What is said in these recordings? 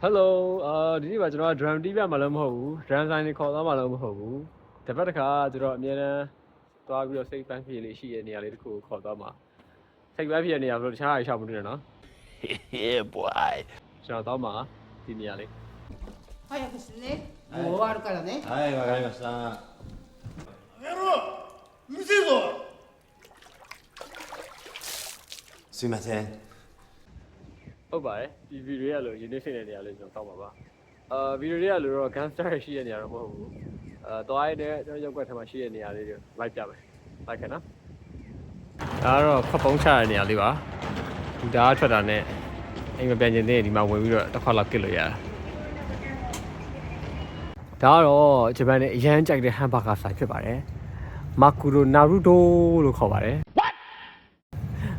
Hello ဒီနေ့မှာကျွန်တော် drum တီးပြမှာလည်းမဟုတ်ဘူး drum ဆိုင်တွေခေါ်သွားမှာလည်းမဟုတ်ဘူးတစ်ပတ်တစ်ခါကျွန်တော်အများနဲ့သွားပြီးတော့စိတ်ပန်းပြေလေးရှိတဲ့နေရာလေးတစ်ခုကိုခေါ်သွားမှာစိတ်ပန်းပြေတဲ့နေရာဆိုတော့တခြားအရာရှောက်မတွေ့နဲ့နော် Yeah, boy. ကျွန်တော်သွားမှာဒီနေရာလေး早くしてね。もう終わるからね。はい、わかりました。やろううるせえぞすいません。ဟုတ်ပါတယ်ဒီဗီဒီယိုရလို့ရင်းနှီးဖြစ်တဲ့နေရာလေးကျွန်တော်တောက်ပါပါဗီဒီယိုတွေကလို့တော့ gangster ရှိတဲ့နေရာတော့မဟုတ်ဘူးသွားရတဲ့ကျွန်တော်ရောက်ွက်ထဲမှာရှိတဲ့နေရာလေးတွေလိုက်ပြမယ်လိုက်ခဲ့နော်ဒါကတော့ဖတ်ပုံးချတဲ့နေရာလေးပါဒီဓာတ်ထွက်တာနဲ့အိမ်မပြန်ကျင်သေးဒီမှာဝင်ပြီးတော့တစ်ခွက်လောက်ကစ်လို့ရတာဒါကတော့ဂျပန်နဲ့အရန်ကြိုက်တဲ့ဟမ်ဘာဂါဆိုင်ဖြစ်ပါတယ်မာကူရိုနာရူတိုလို့ခေါ်ပါတယ်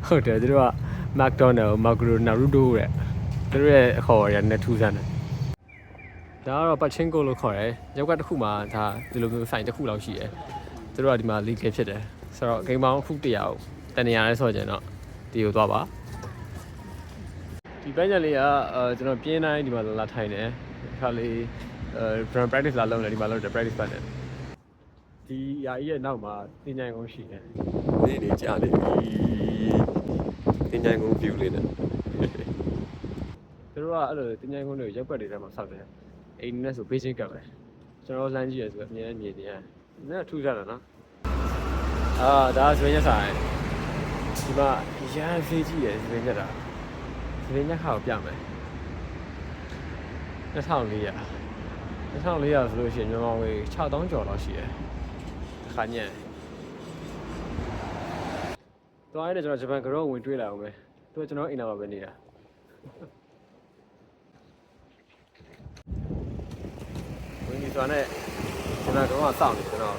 ဟုတ်တယ်သူတို့ကMcDonald မာဂရိုနာရူတိုတဲ့သူတို့ရဲ့အခေါ်အရနဲ့ထူးဆန်းတယ်ဒါကတော့ပတ်ချင်းကိုလို့ခေါ်တယ်ရောက်ကတစ်ခုမှာဒါဒီလိုမျိုးဆိုင်တစ်ခုလောက်ရှိတယ်သူတို့ကဒီမှာ legal ဖြစ်တယ်ဆိုတော့ဂိမ်းပေါင်းအခု100ကိုတန်နေရာလဲဆိုကြရင်တော့ဒီကိုသွားပါဒီပန်းချန်လေးကကျွန်တော်ပြင်းတိုင်းဒီမှာလာထိုင်တယ်ခါလေးdrum practice လာလုပ်နေဒီမှာလုပ်တယ် practice ပတ်တယ်ဒီယာကြီးရဲ့နောက်မှာတင်ញိုင်ကုန်းရှိတယ်နေကြာနေပြီတင်ញိုင်ကုန်း view လေးနဲ့သူတို့ကအဲ့လိုတင်ញိုင်ကုန်းတွေရက်ွက်တွေထဲမှာဆောက်တယ်အိမ်နဲ့ဆိုဘေးချင်းကပ်ပဲကျွန်တော်လမ်းကြည့်ရဆိုအမြဲမြင်နေရတယ်နည်းထူးကြတာနော်ဒါဆိုရင်ဆိုင်ဒီမှာရမ်းဖေးကြည့်ရဆိုရင်ညက်တာဆိုရင်ညက်ခါကိုပြမယ်2400ဆိုလို့ရှိရင်မြန်မာငွေ6000ကျော်လောက်ရှိတယ်ခါညက်သွားရင်ကျွန်တော်ဂျပန်ကတော့ဝင်တွေးလာအောင်ပဲသူကကျွန်တော်အိမ်နာမှာပဲနေတာဝင်ဒီသွားနဲ့ကျွန်တော်ကတော့စောင့်နေကျွန်တော်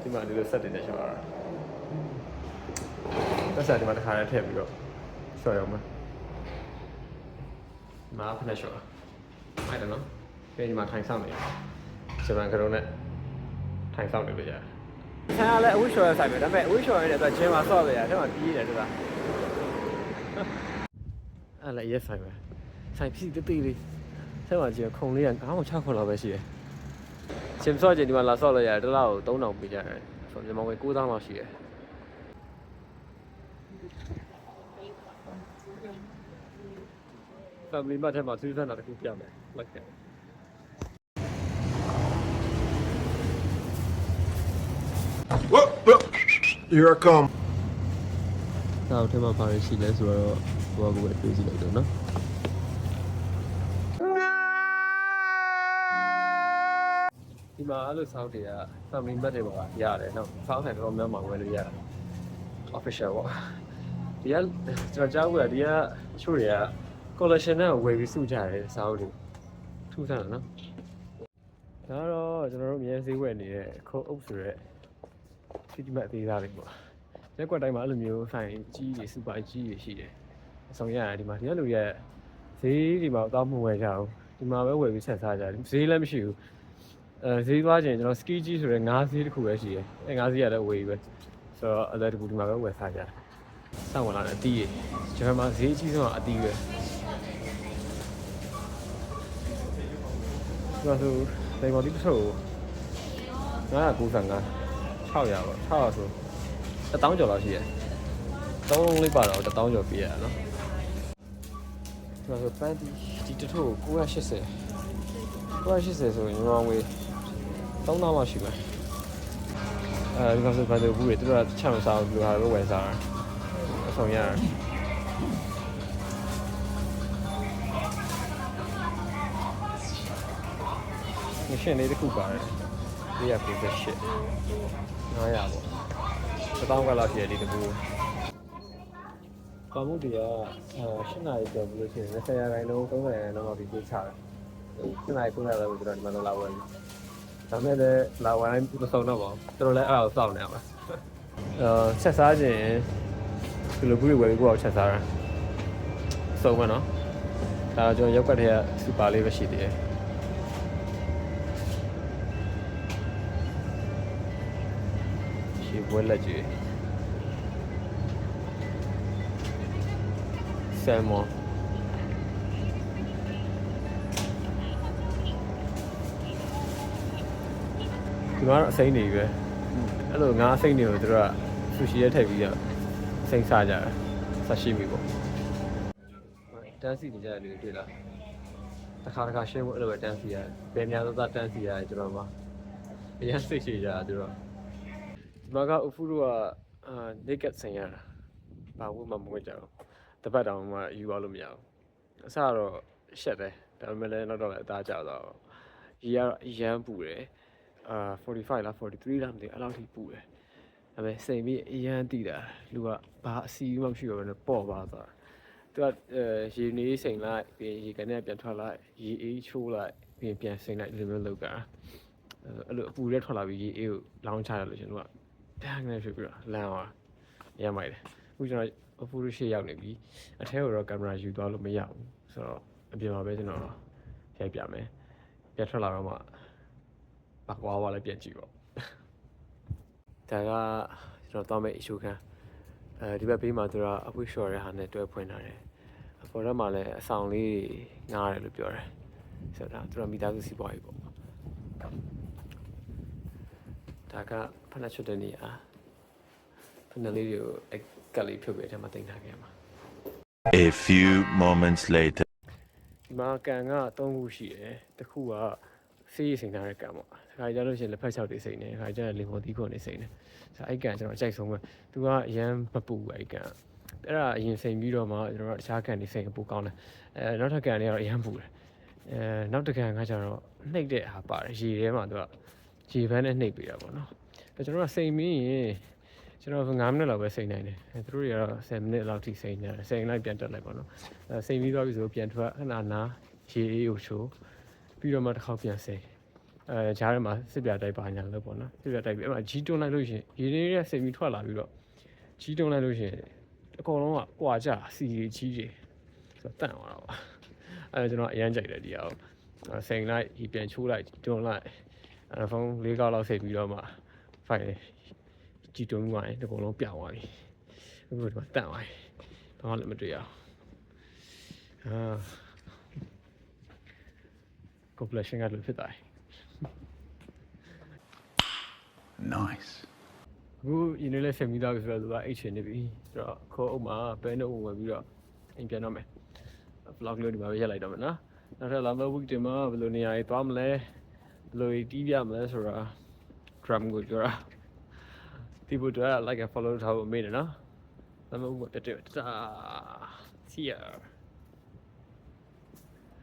ဒီမှာဒီလိုဆက်တင်နေရှော့ရတာတက်ဆက်ဒီမှာတစ်ခါတည်းထည့်ပြီးတော့ရှော့ရအောင်မယ်မားဖက်ရှော့အဲ့ဒါနော်ပြန်ဒီမှာထိုင်ဆောင်နေဂျပန်ကတော့နဲ့ထိုင်ဆောင်နေလို့ရတယ်ဆန်ကလည်းအဝိရှော်ရဆိုင်ပဲဒါပေမဲ့အဝိရှော်ရတဲ့အတွက်ဂျင်းမှာဆော့ပဲရတယ်အဲ့မှာပြီးရတယ်သူကအဲ့လည်းရက်ဆိုင်ပဲဆိုင်ဖြစ်တေးသေးလေးဆက်မှာကြီးခုံလေးက9,600လောက်ပဲရှိတယ်ဂျင်းဆော့ဂျင်းဒီမှာလာဆော့လို့ရတယ်တစ်လောက်ကို3,000ပေးကြတယ်ဆိုတော့မြန်မာငွေ9,000လောက်ရှိတယ်family မတ်ထဲမှာသူစမ်းတာတခုပြမယ်လိုက်ခဲ့Here I come. နောက်ထဲမှာဘာတွေရှိလဲဆိုတော့ဟိုကကိုပဲတွေးကြည့်လိုက်တော့နော်ဒီမှာအဲ့လိုစောက်တွေက family မတ်တွေပါရတယ်နော်စောက်ဆိုင်တော့များမှာဝယ်လို့ရတယ် official ပေါ့ဒီကကျွန်တော်ကြားဘူးကဒီကချို့တွေက collection နဲ့ဝယ်ပြီးစုကြတယ်စောက်တွေထူးဆန်းတယ်နော်ဒါတော့ကျွန်တော်တို့အများကြီးဝယ်နေတဲ့ခုတ်အုပ်ဆိုတဲ့စီတီမတ်သေးသားတွေပေါ့ရက်ကွက်တိုင်းမှာအဲ့လိုမျိုးဆိုင်ကြီးတွေစူပါကြီးတွေရှိတယ်အဆောင်ရတယ်ဒီမှာဒီကလူရဲ့ဈေးဒီမှာတော့မဝယ်ကြဘူးဒီမှာပဲဝယ်ပြီးဆက်စားကြတယ်ဈေးလည်းမရှိဘူးဈေးသွားခြင်းကျွန်တော် ski ကြီးဆိုတဲ့ငါးဈေးတစ်ခုပဲရှိတယ်အဲငါးဈေးရလည်းဝယ်ပြီးပဲဆိုတော့အလဲတကူဒီမှာပဲဝယ်စားကြတယ်စောင့်ဝင်လာတဲ့အတီးကြီးကျွန်တော်မှာဈေးအကြီးဆုံးကအတီးပဲဒါဆိုတိုင်ပေါ်ဒီတစ်ထုပ်995 600ပေါ့600ဆို1000ကျော်လောက်ရှိတယ်3လုံးလေးပါတော့1000ကျော်ပေးရတာနော်ဒါဆိုပန်းဒီတစ်ထုပ်980ဆိုရင်မြန်မာငွေ3000လောက်ရှိမယ်ဒီမှာဆိုပန်းတွေဘူးတွေသူတို့ကချမ်းမစားဘူးဒီလိုဟာပဲဝယ်စားတာအဆောင်ရတယ်မရှင်းလေးတစ်ခုပါတယ်498 900ပေါ့1000ကလောက်ရှိတယ်ဒီတကူကောင်းမှုတွေက8နာရီကျော်ပြီးလို့ရှိရင်20ရာခိုင်နှုန်း30ရာခိုင်နှုန်းလောက်ပြီးပေးချတယ်7နာရီ9နာရီလောက်ကျွန်တော်ဒီမှာလာဝင်ဒါမဲ့လည်းလာဝင်မဆုံးတော့ပါဘူးတော်တော်လည်းအဲ့ဒါကိုစောင့်နေရပါချက်စားခြင်းဒီလိုဘူးတွေဝယ်ပြီးကိုယ့်အောင်ချက်စားတာစုံမနော်ဒါကျွန်တော်ရုပ်ကတည်းကစူပါလေးပဲရှိသေးတယ်ဝဲလက်ကြီး salmon ဒီမှာတော့အစိမ်းနေပဲအဲ့လိုငါးအစိမ်းတွေကိုသူတို့ကဆူရှီရဲထည့်ပြီးတော့အစိမ်းစားကြတယ်ဆာရှိမီပေါ့တန်းစီနေကြတယ်လူတွေ့လားတစ်ခါရှင်းဖို့အဲ့လိုပဲတန်းစီရတယ်ဘယ်များသောတန်းစီရတယ်ကျွန်တော်မှာအရင်စိတ်ရှိကြတာသူတို့ဒီမှာကအဖူတို့ကnaked ဆင်ရတာဘာဝမှမဝတ်ကြတော့တပတ်တောင်မှယူသွားလို့မရဘူးအစတော့ရှက်တယ်ဒါပေမဲ့လည်းနောက်တော့လည်းအသားကျတော့ရေကတော့အရန်ပူတယ်45လား43လားမသိဘူးအဲ့လောက်ထိပူတယ်ဒါပေမဲ့စိန်ပြီးအရန်တိတာလူကဘာအစီမှမရှိတော့ဘဲနဲ့ပေါ့ပါသွားသူကရေနေစိန်လိုက်ပြီးရေကနေပြန်ထွက်လိုက်ရေအေးချိုးလိုက်ပြီးပြန်စိန်လိုက်ဒီလိုမျိုးလုပ်ကြတာအဲ့လိုအပူတွေထွက်လာပြီးရေအေးကိုလောင်းချရလို့ရှင်သူကတန်းနေဖြစ်ပြီးတော့လမ်းသွားရမ်းမိုက်တယ်အခုကျွန်တော်အပူရှိရောက်နေပြီအထဲကိုတော့ကင်မရာယူသွားလို့မရဘူးဆိုတော့အပြင်မှာပဲကျွန်တော်ရိုက်ပြမယ်ပြန်ထွက်လာတော့မှဘာကွာဝါလည်းပြန်ကြည့်ပေါ့ဒါကကျွန်တော်တောင်းမဲ့ issue ခံဒီဘက်ဘေးမှာသူကအပွေးလျှော်တဲ့ဟာနဲ့တွဲဖွင့်ထားတယ်အပေါ်ထဲမှာလည်းအဆောင်လေးငားတယ်လို့ပြောတယ်ဆိုတော့သူကမိသားစုစီးပွားရေးပေါ့ဒါကဖဏချွတ်တဲ့နေရာဖဏလေးတွေကိုကလေးဖြုတ်ပြီးအထက်မှာတင်ထားခဲ့မှာ A few moments later. ဒီမှာကန်က3ခုရှိတယ်တစ်ခုကဆေးရည်စိန်ထားတဲ့ကန်ပေါ့ခါကြလို့ရှိရင်လက်ဖက်ချောက်တွေစိန်တယ်ခါကြရင်လင်ခွန်သီးခွန်တွေစိန်တယ်ဆိုတော့အဲ့ကန်ကျွန်တော်အကြိုက်ဆုံးပဲသူကအရန်မပူအဲ့ကန်အဲ့ဒါအရင်စိန်ပြီးတော့မှကျွန်တော်တခြားကန်တွေစိန်ပိုကောင်းတယ်နောက်ထပ်ကန်တွေကတော့အရန်ပူတယ်နောက်တစ်ကန်ကကျတော့နှိပ်တဲ့ဟာပါတယ်ရေထဲမှာသူကရေပန်းနဲ့နှိပ်ပေးတာပေါ့နော်ကျွန်တော်ကစိန်ပြီးရင်ကျွန်တော်9မိနစ်လောက်ပဲစိန်နိုင်တယ်သူတို့တွေကတော့10မိနစ်လောက်ထိစိန်နေတယ်စိန်လိုက်ပြန်တက်လိုက်ပေါ့နော်စိန်ပြီးသွားပြီဆိုပြန်ထွက်ခဏနာရေအေးကိုချိုးပြီးတော့မှတစ်ခေါက်ပြန်စိန်ဂျားထဲမှာစစ်ပြတိုက်ပါညာလို့ပေါ့နော်စစ်ပြတိုက်ပြီးအဲ့မှာကြီးတွန်းလိုက်လို့ရှိရင်ရေတွေစိန်ပြီးထွက်လာပြီးတော့ကြီးတွန်းလိုက်လို့ရှိရင်အကုန်လုံးကကွာကြစီကြီးတွေဆိုတော့တန့်သွားတာပါအဲ့ကျွန်တော်အရန်ကြိုက်တယ်ဒီအောင်စိန်လိုက်ဒီပြန်ချိုးလိုက်တွန်းလိုက်ဖုန်း၄ခေါက်လောက်စိတ်ပြီးတော့မှဖိုင်ကြီးတွန်းသွားရင်အကုန်လုံးပြောင်းသွားပြီအခုဒီမှာတန့်သွားပြီဘာမှလည်းမတွေ့ရအောင်completion ကလို့ဖြစ်သွားတယ် Nice. အခုရင်းနှီးလေးဆင်ပြီးသားပြီဆိုတော့သူကအိတ်ချင်နေပြီဆိုတော့ခေါ်အုပ်မှာဘဲနှုတ်ဝင်ပြီးတော့အိမ်ပြန်တော့မယ် vlog လေးဒီမှာပဲရက်လိုက်တော့မယ်နော်နောက်ထပ်လာမယ့် week တင်မှာဘယ်လိုနေရာတွေသွားမလဲဘယ်လိုတီးပြမလဲဆိုတာ drum ကိုပြောတာဒီဘုရား like and follow ထားဖို့မေးတယ်နော်လာမယ့် week တက်တာ see ya